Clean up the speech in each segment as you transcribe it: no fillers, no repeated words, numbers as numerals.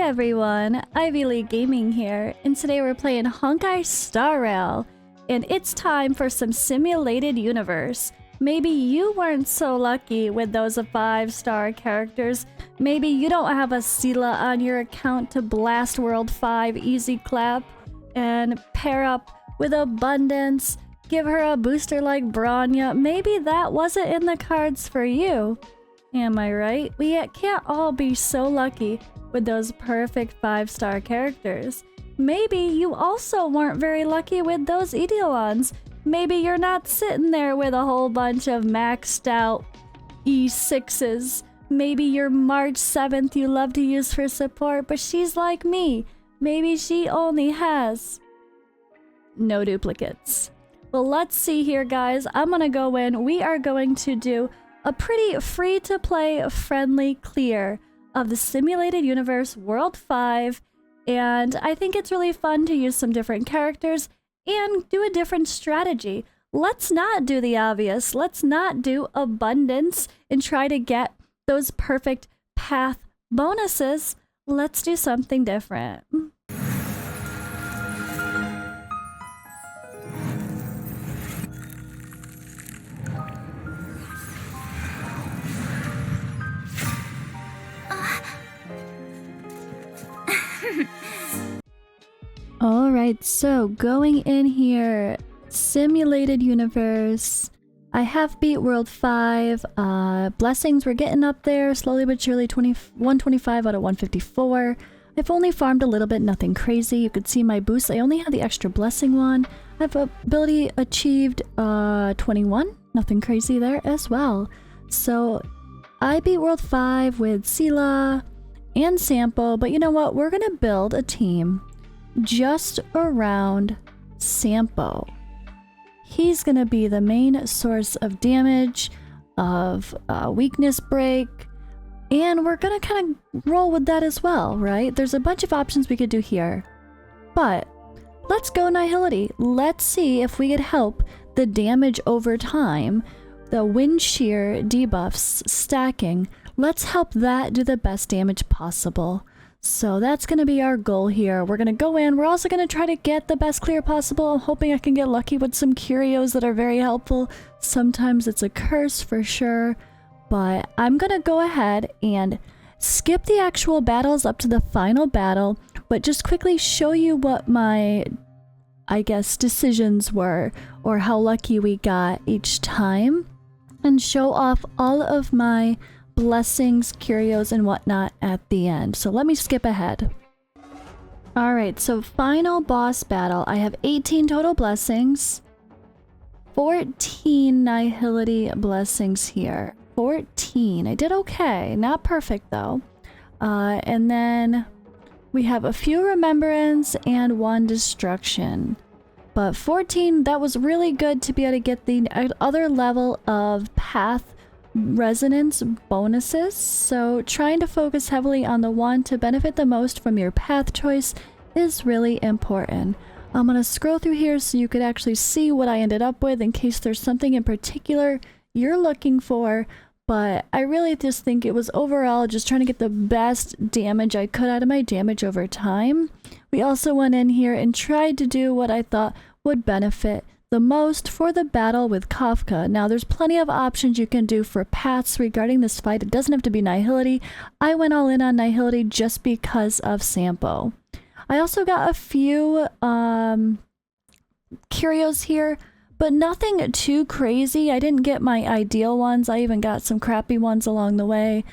everyone, IvyLeeGaming here, and today we're playing Honkai Star Rail, and it's time for some simulated universe. Maybe you weren't so lucky with those 5-star characters. Maybe you don't have a Sela on your account to blast World 5 easy clap and pair up with Abundance, give her a booster like Bronya. Maybe that wasn't in the cards for you. Am I right? We can't all be so lucky with those perfect 5-star characters. Maybe you also weren't very lucky with those Eidolons. Maybe you're not sitting there with a whole bunch of maxed out E6s. Maybe you're March 7th you love to use for support, but she's like me. Maybe she only has no duplicates. Well, let's see here, guys. I'm gonna go in. We are going to do a pretty free-to-play friendly clear of the simulated universe World 5, and I think it's really fun to use some different characters and do a different strategy. Let's not do the obvious. Let's not do Abundance and try to get those perfect path bonuses. Let's do something different. Alright, so going in here, simulated universe. I have beat World 5. Blessings, we're getting up there, slowly but surely. 125 out of 154. I've only farmed a little bit, nothing crazy. You could see my boost. I only had the extra blessing one. I have ability achieved 21. Nothing crazy there as well. So I beat World 5 with Sela and Sampo, but you know what? We're gonna build a team just around Sampo. He's gonna be the main source of damage, of weakness break, and we're gonna kind of roll with that as well, right? There's a bunch of options we could do here, but let's go Nihility. Let's see if we could help the damage over time, the wind shear debuffs stacking. Let's help that do the best damage possible. So that's going to be our goal here. We're going to go in. We're also going to try to get the best clear possible. I'm hoping I can get lucky with some curios that are very helpful. Sometimes it's a curse for sure. But I'm going to go ahead and skip the actual battles up to the final battle, but just quickly show you what my, I guess, decisions were, or how lucky we got each time, and show off all of my blessings, curios, and whatnot at the end. So let me skip ahead. Alright, so final boss battle. I have 18 total blessings, 14 nihility blessings here. 14. I did okay. Not perfect though. And then we have a few remembrance and 1 destruction. But 14, that was really good to be able to get the other level of path resonance bonuses. So trying to focus heavily on the one to benefit the most from your path choice is really important. I'm gonna scroll through here so you could actually see what I ended up with in case there's something in particular you're looking for, but I really just think it was overall just trying to get the best damage I could out of my damage over time. We also went in here and tried to do what I thought would benefit the most for the battle with KAFKA. Now there's plenty of options you can do for paths regarding this fight. It doesn't have to be Nihility. I went all in on Nihility just because of Sampo. I also got a few curios here, but nothing too crazy. I didn't get my ideal ones. I even got some crappy ones along the way.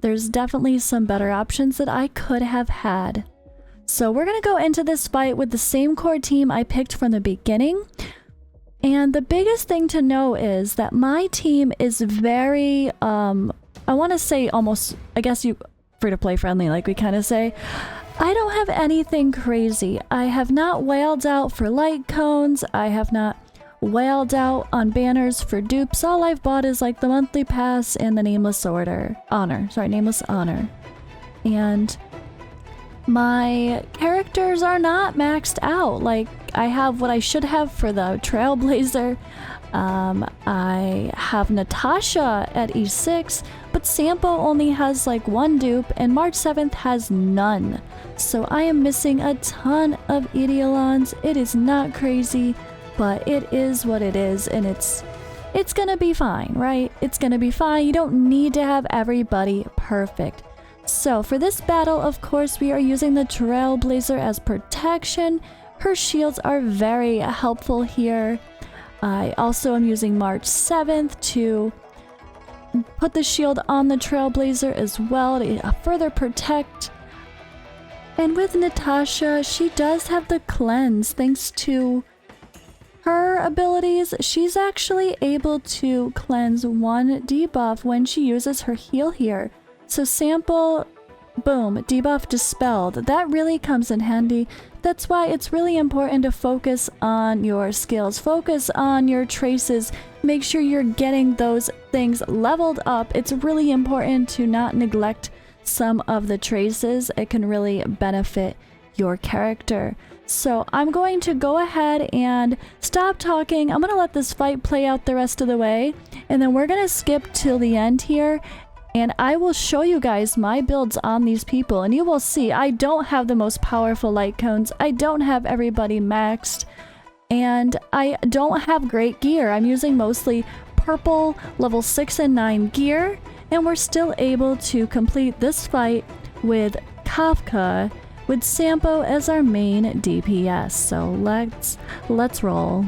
There's definitely some better options that I could have had. So we're gonna go into this fight with the same core team I picked from the beginning. And the biggest thing to know is that my team is very, I want to say almost, I guess you free-to-play friendly, like we kind of say. I don't have anything crazy. I have not wailed out for light cones. I have not wailed out on banners for dupes. All I've bought is like the monthly pass and the nameless honor. And my characters are not maxed out. Like, I have what I should have for the Trailblazer. I have Natasha at E6, but but Sampo only has like 1 dupe and March 7th has none. So I am missing a ton of Eidolons. It is not crazy, but it is what it is, and it's gonna be fine, right? It's gonna be fine. You don't need to have everybody perfect. So for this battle, of course, we are using the Trailblazer as protection. Her shields are very helpful here. I also am using March 7th to put the shield on the Trailblazer as well to further protect. And with Natasha, she does have the cleanse. Thanks to her abilities, she's actually able to cleanse 1 debuff when she uses her heal here. So Sampo, boom, debuff dispelled. That really comes in handy. That's why it's really important to focus on your skills, focus on your traces, make sure you're getting those things leveled up. It's really important to not neglect some of the traces. It can really benefit your character. So I'm going to go ahead and stop talking. I'm going to let this fight play out the rest of the way, and then we're going to skip till the end here, and I will show you guys my builds on these people, and you will see I don't have the most powerful light cones. I don't have everybody maxed, and I don't have great gear. I'm using mostly purple level 6 and 9 gear, and we're still able to complete this fight with KAFKA with Sampo as our main DPS. So let's roll.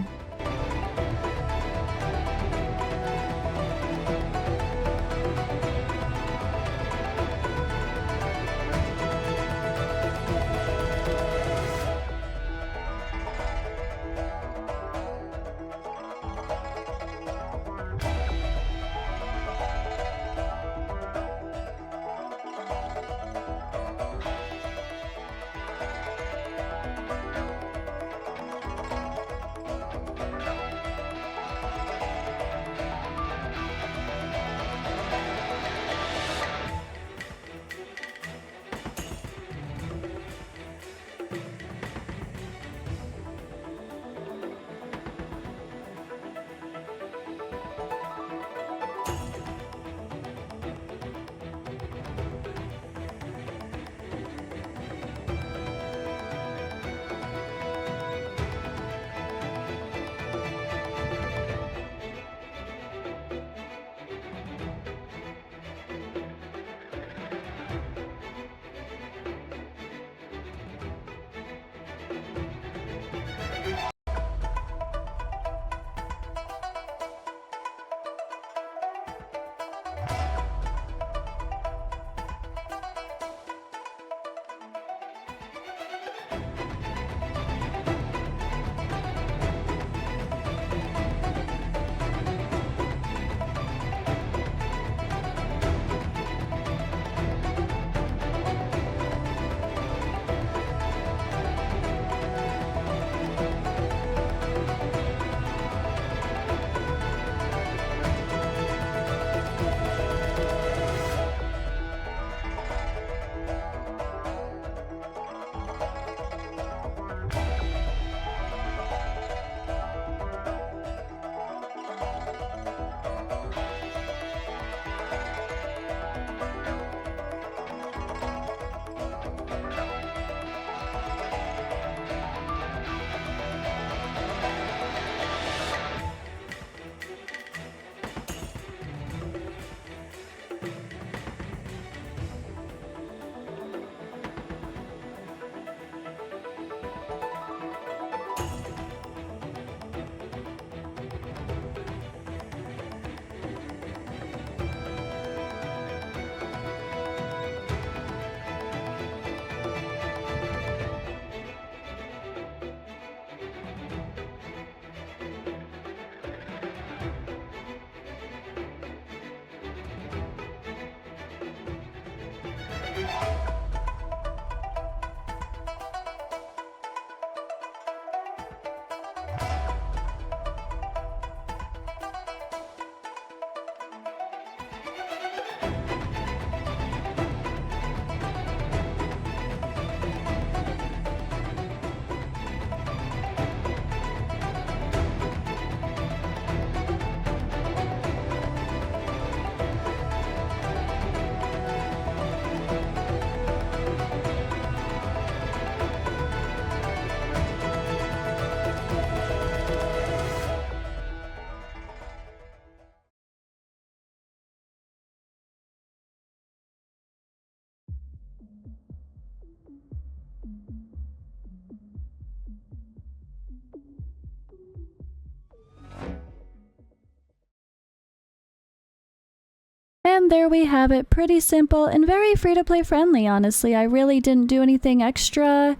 And there we have it. Pretty simple and very free-to-play friendly, honestly. I really didn't do anything extra.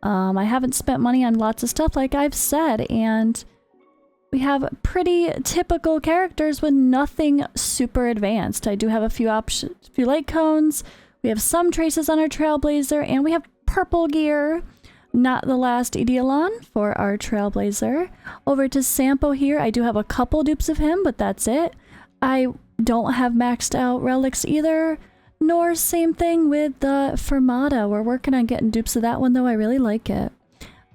I haven't spent money on lots of stuff like I've said, and we have pretty typical characters with nothing super advanced. I do have a few light cones. We have some traces on our Trailblazer, and we have purple gear. Not the last Idealon for our Trailblazer. Over to Sampo here. I do have a couple dupes of him, but that's it. I don't have maxed out relics either. Nor same thing with the Fermata. We're working on getting dupes of that one though. I really like it.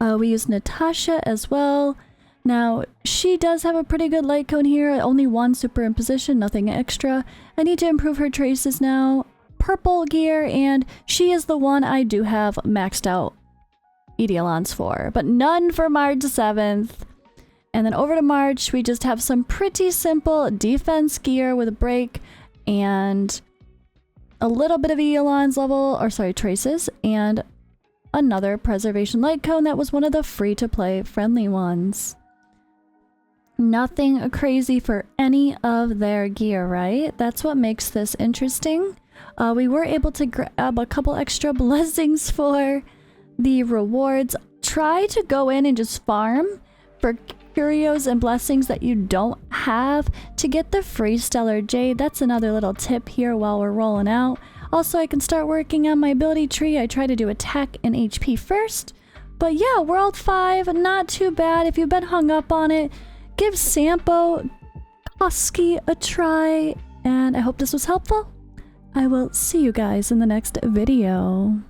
We use Natasha as well. Now, she does have a pretty good light cone here. Only one superimposition, nothing extra. I need to improve her traces now. Purple gear, and she is the one I do have maxed out Idealons for, but none for March 7th. And then over to March, we just have some pretty simple defense gear with a break and a little bit of Idealons level, or sorry, traces, and another preservation light cone that was one of the free-to-play friendly ones. Nothing crazy for any of their gear, right? That's what makes this interesting. We were able to grab a couple extra blessings for the rewards. Try to go in and just farm for curios and blessings that you don't have to get the free stellar jade. That's another little tip here while we're rolling out. Also, I can start working on my ability tree. I try to do attack and HP first. But yeah, World 5, not too bad. If you've been hung up on it, give Sampo Koski a try. And I hope this was helpful. I will see you guys in the next video.